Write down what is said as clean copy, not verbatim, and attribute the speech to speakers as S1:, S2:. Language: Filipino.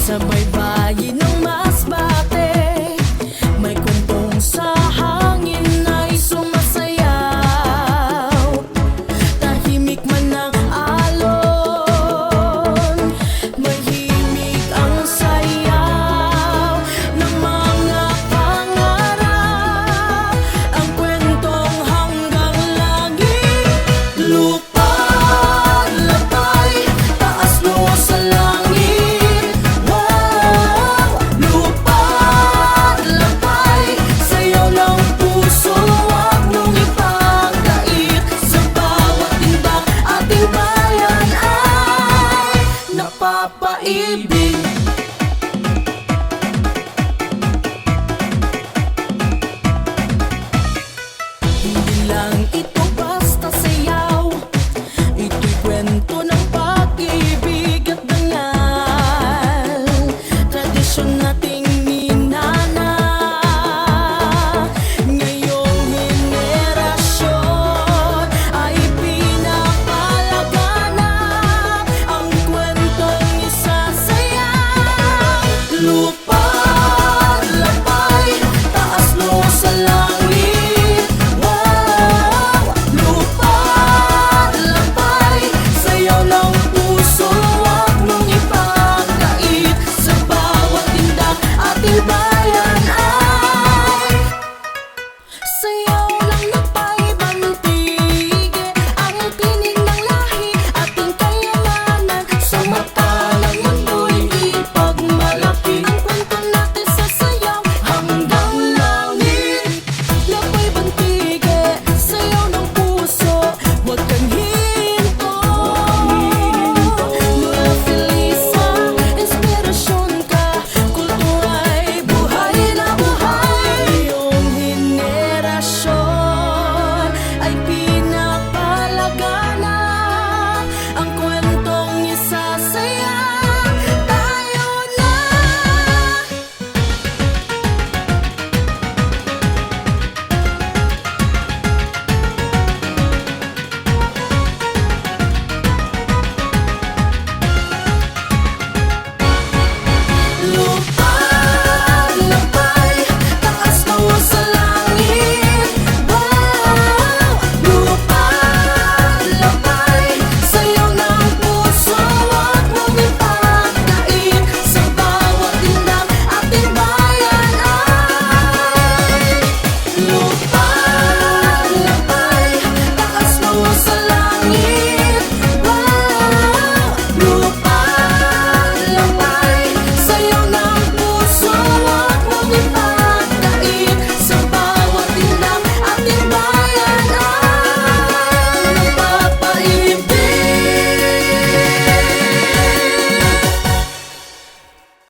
S1: Sa baybayin ng Masbate, may kwentong sa hangin ay sumasayaw. Tahimik man ang alon, mahimik ang sayaw ng mga pangarap. Ang kwentong hanggang langit, lupa, labay, taas mo sa langit. Wow! Lupa, labay, sayaw ng puso, wag mong ipagkait. Sa bawat tindak ating bayan ay napapaibig. Hindi lang ito basta sayaw, ito'y kwento ng pag-ibig at dangal. Tradisyon nating minana, ngayong henerasyon ay pinapalaganap ang kwentong isasayaw.